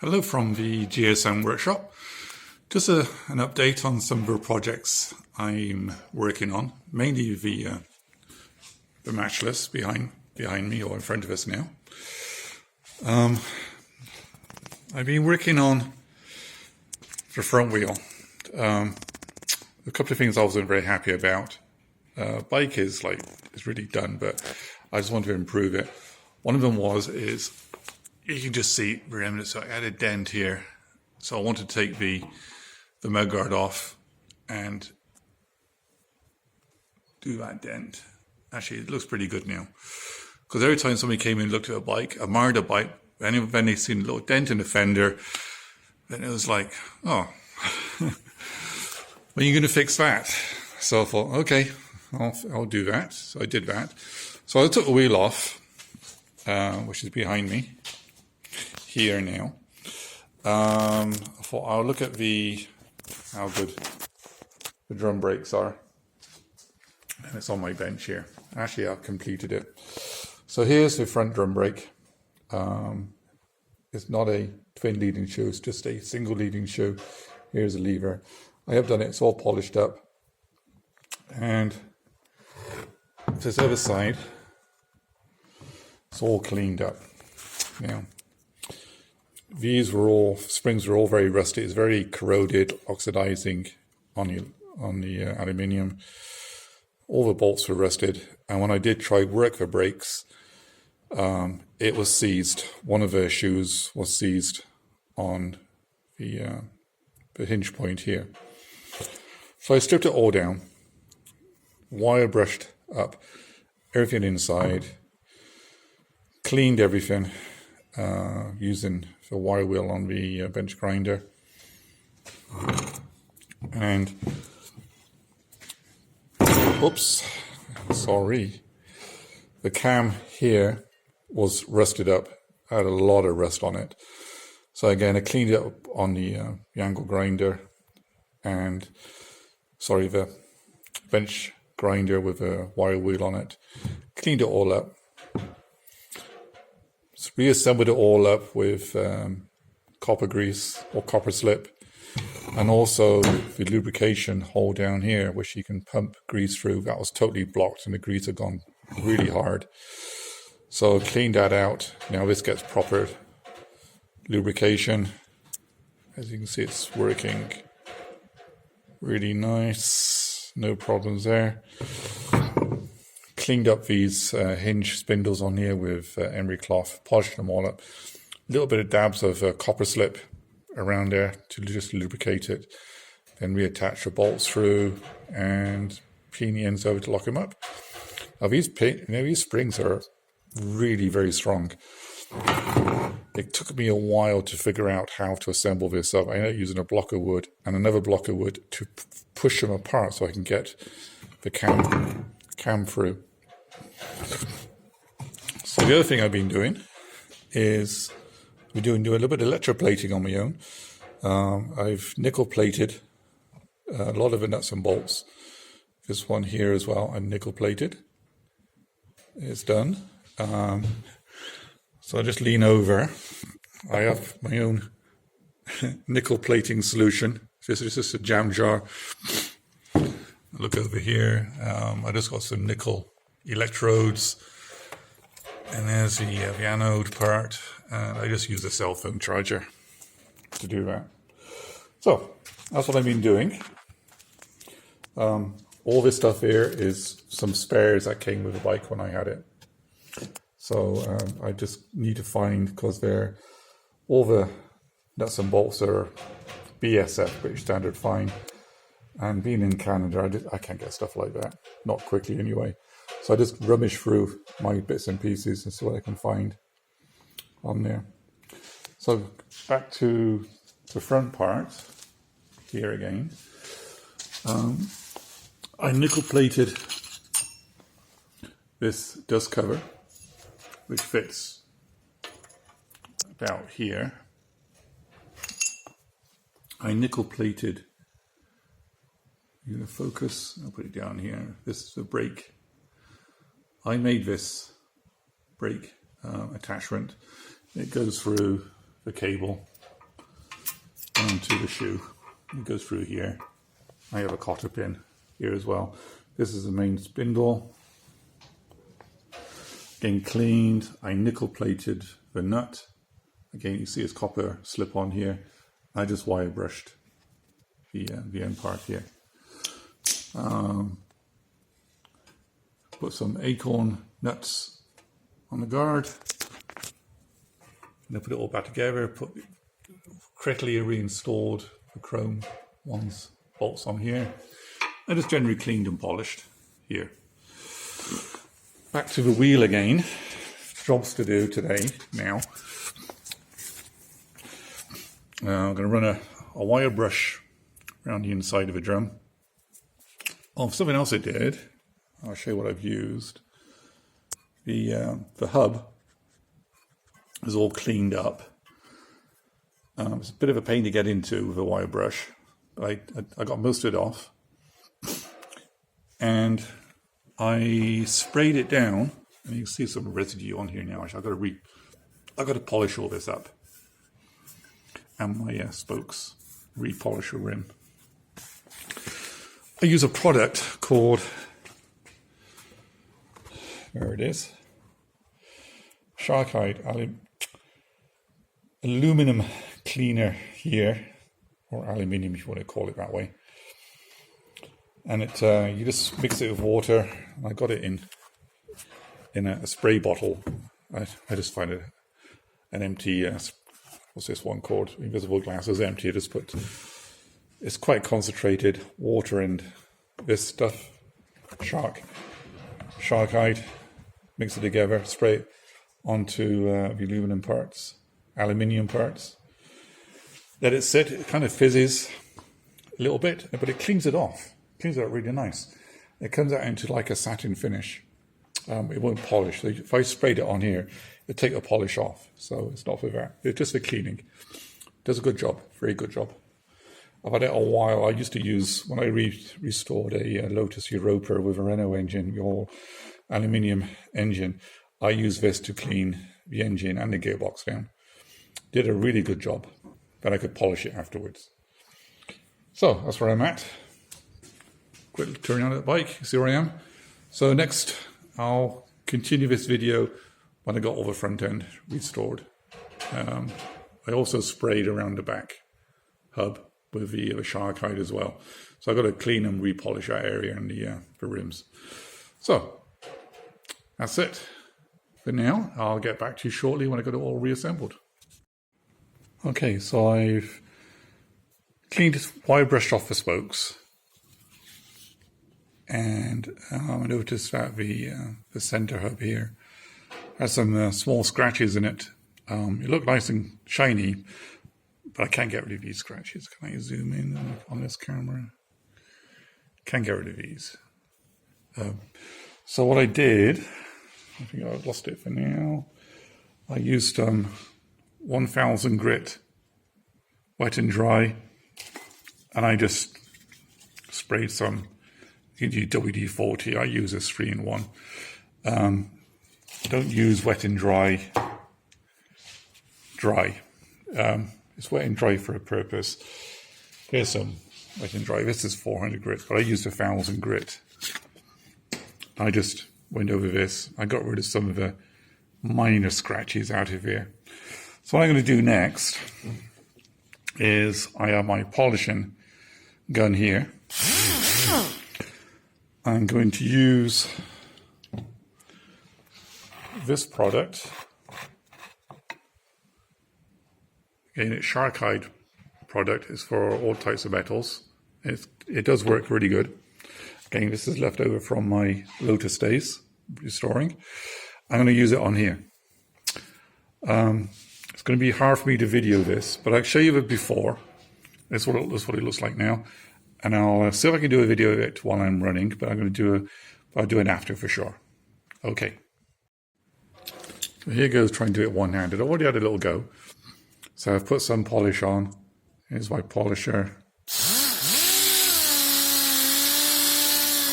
Hello from the GSM workshop. Just an update on some of the projects I'm working on, mainly the matchless behind me or in front of us now. I've been working on the front wheel. A couple of things I wasn't very happy about. Bike is really done, but I just want to improve it. One of them is you can just see the remnants. So I had a dent here, so I want to take the mudguard off and do that dent. Actually, it looks pretty good now, because every time somebody came in and looked at a bike, a Marder bike, and when they seen a little dent in the fender, then it was like, oh, when are you going to fix that? So I thought, okay, I'll do that. So I did that. So I took the wheel off, which is behind me here now. I thought I'll look at how good the drum brakes are. And it's on my bench here. Actually, I've completed it. So here's the front drum brake. It's not a twin leading shoe, it's just a single leading shoe. Here's a lever. I have done it, it's all polished up. And this other side, it's all cleaned up. Now, these springs were all very rusty. It's very corroded, oxidizing on the aluminium. All the bolts were rusted, and when I did try work the brakes, it was seized. One of the shoes was seized on the hinge point here. So I stripped it all down, wire brushed up everything inside, cleaned everything using the wire wheel on the bench grinder, and oops, sorry, the cam here was rusted up, had a lot of rust on it. So again, I cleaned it up on the angle grinder, and the bench grinder with a wire wheel on it, cleaned it all up, reassembled it all up with copper grease or copper slip, and also the lubrication hole down here, which you can pump grease through. That was totally blocked and the grease had gone really hard. So cleaned that out. Now this gets proper lubrication. As you can see, it's working really nice. No problems there. Cleaned up these hinge spindles on here with emery cloth, polished them all up. A little bit of dabs of copper slip around there to just lubricate it. Then reattach the bolts through and clean the ends over to lock them up. Now these springs are really very strong. It took me a while to figure out how to assemble this up. I ended up using a block of wood and another block of wood to push them apart so I can get the cam through. So the other thing I've been doing is doing a little bit of electroplating on my own. I've nickel plated a lot of the nuts and bolts. This one here as well, I'm nickel plated. It's done. So I just lean over. I have my own nickel plating solution. This is just a jam jar. Look over here. I just got some nickel electrodes, and there's the anode part. And I just use a cell phone charger to do that. So that's what I've been doing. All this stuff here is some spares that came with the bike when I had it. So I just need to find, because all the nuts and bolts are BSF, British Standard Fine. And being in Canada, I can't get stuff like that, not quickly anyway. So I just rummage through my bits and pieces and see what I can find on there. So back to the front part here again. I nickel plated this dust cover, which fits about here. I nickel plated, you're going to focus, I'll put it down here. This is the brake. I made this brake attachment. It goes through the cable onto the shoe. It goes through here. I have a cotter pin here as well. This is the main spindle. Again, cleaned. I nickel plated the nut. Again, you see it's copper slip on here. I just wire brushed the end part here. Put some acorn nuts on the guard. And I put it all back together. Put correctly reinstalled the chrome ones, bolts on here. I just generally cleaned and polished here. Back to the wheel again. Jobs to do today now. I'm going to run a wire brush around the inside of the drum. Oh, something else I did. I'll show you what I've used. The hub is all cleaned up. It's a bit of a pain to get into with a wire brush, but I got most of it off. And I sprayed it down, and you can see some residue on here now. I've got to polish all this up. And my spokes, repolish the rim. I use a product called, there it is, Sharkite aluminum cleaner here, or aluminium if you want to call it that way. And it you just mix it with water. I got it in a spray bottle. I just find it an empty. What's this one called? Invisible glass is empty. I just put. It's quite concentrated water and this stuff. Sharkite. Mix it together. Spray it onto the aluminum parts, aluminium parts. Let it sit. It kind of fizzes a little bit, but it cleans it off. Cleans it out really nice. It comes out into like a satin finish. It won't polish. So if I sprayed it on here, it'd take the polish off. So it's not for that. It's just for cleaning. Does a good job. Very good job. I've had it a while. I used to use, when I restored a Lotus Europa with a Renault engine, your aluminium engine, I used this to clean the engine and the gearbox down. Did a really good job. Then I could polish it afterwards. So that's where I'm at. Quick turn on the bike, see where I am. So next, I'll continue this video when I got all the front end restored. I also sprayed around the back hub with the Sharkite as well. So I've got to clean and repolish that area and the rims. So that's it for now. I'll get back to you shortly when I got it all reassembled. Okay, so I've cleaned, wire brushed off the spokes. And I noticed that the center hub here has some small scratches in it. It looked nice and shiny, but I can't get rid of these scratches. Can I zoom in on this camera? Can't get rid of these. So what I did, I think I've lost it for now. I used 1000 grit, wet and dry, and I just sprayed some. You can use WD-40. I use this 3-in-1. Don't use wet and dry. It's wet and dry for a purpose. Here's some wet and dry. This is 400 grit, but I used 1000 grit. I just went over this. I got rid of some of the minor scratches out of here. So what I'm going to do next is I have my polishing gun here. I'm going to use this product. Again, it's Sharkite product. It's for all types of metals. It does work really good. Again, this is left over from my Lotus days, restoring. I'm going to use it on here. It's going to be hard for me to video this, but I'll show you the before. That's what it looks like now. And I'll see if I can do a video of it while I'm running, but I'll do it after for sure. Okay. So here goes trying to do it one-handed. I already had a little go. So I've put some polish on. Here's my polisher.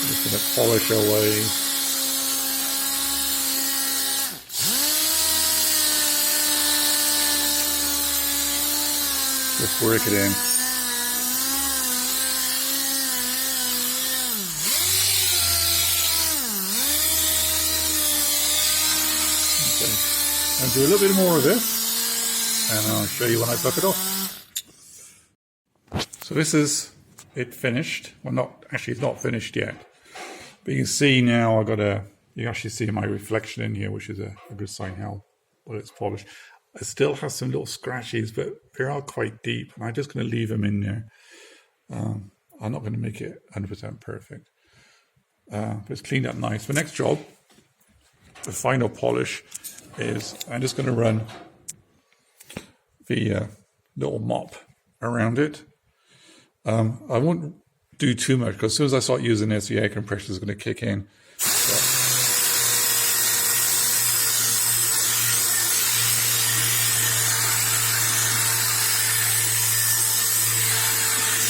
Just going to polish away. Just work it in. Okay. I'll do a little bit more of this, and I'll show you when I buck it off. So this is it finished. Well, not actually, it's not finished yet. But you can see now you actually see my reflection in here, which is a good sign how well it's polished. It still has some little scratches, but they are quite deep. And I'm just going to leave them in there. I'm not going to make it 100% perfect. But it's cleaned up nice. The next job, the final polish, is I'm just going to run the little mop around it. I won't do too much because as soon as I start using this, the air compressor is going to kick in.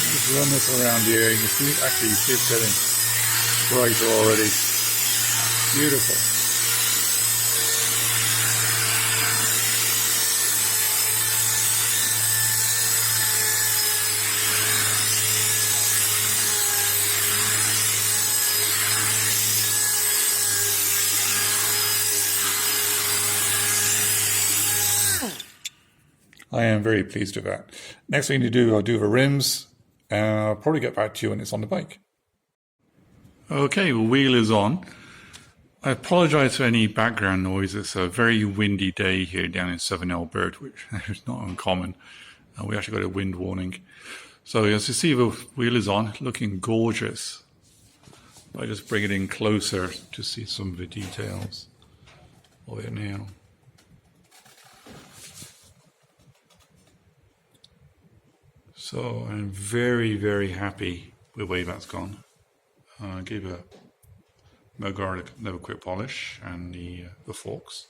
Just run this around here. You can see, actually, you see it's getting brighter already. Beautiful. I am very pleased with that. Next thing to do, I'll do the rims, and I'll probably get back to you when it's on the bike. Okay, the wheel is on. I apologise for any background noise. It's a very windy day here down in southern Alberta, which is not uncommon. We actually got a wind warning. So as you see, the wheel is on, looking gorgeous. I just bring it in closer to see some of the details of it now. So I'm very, very happy with the way that's gone. I gave a Melgard another quick polish and the forks.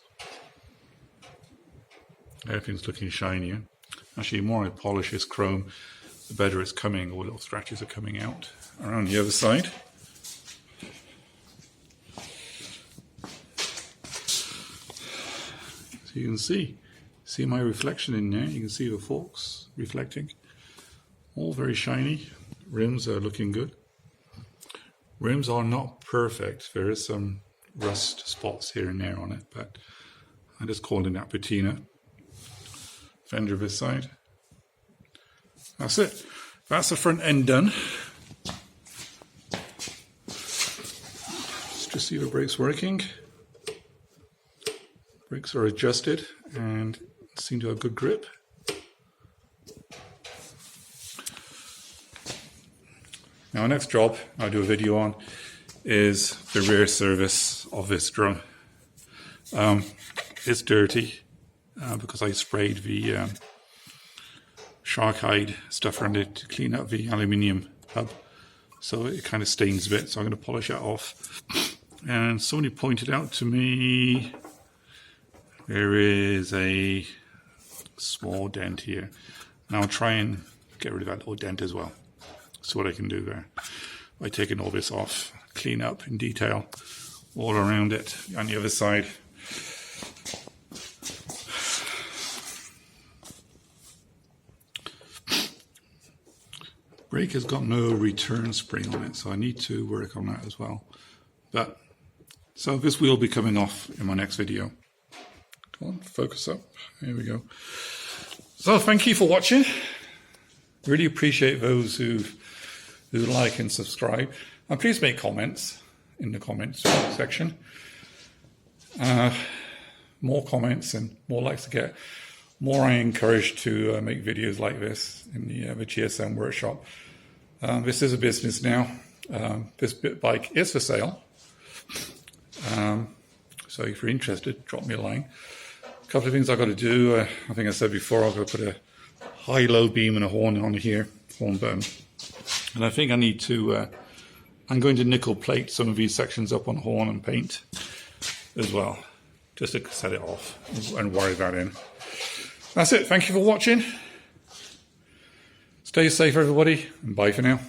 Everything's looking shinier. Actually, the more I polish this chrome, the better it's coming. All little scratches are coming out around the other side. So you can see my reflection in there. You can see the forks reflecting. All very shiny. Rims are looking good. Rims are not perfect. There is some rust spots here and there on it, but I just called in that patina. Fender this side. That's it. That's the front end done. Let's just see the brakes working. Brakes are adjusted and seem to have good grip. Now, our next job I'll do a video on is the rear service of this drum. It's dirty because I sprayed the shark hide stuff around it to clean up the aluminium hub. So it kind of stains a bit, so I'm going to polish that off. And somebody pointed out to me there is a small dent here. And I'll try and get rid of that little dent as well. That's what I can do there by taking all this off, clean up in detail all around it on the other side. Brake has got no return spring on it, so I need to work on that as well. So this wheel will be coming off in my next video. Come on, focus up. Here we go. So thank you for watching. Really appreciate those who like and subscribe. And please make comments in the comments section. More comments and more likes to get. More I encourage to make videos like this in the GSM workshop. This is a business now. This bike is for sale. So if you're interested, drop me a line. A couple of things I've got to do. I think I said before, I've got to put a high-low beam and a horn on here, horn button. And I think I need to, I'm going to nickel plate some of these sections up on horn and paint as well, just to set it off and wire that in. That's it. Thank you for watching. Stay safe, everybody, and bye for now.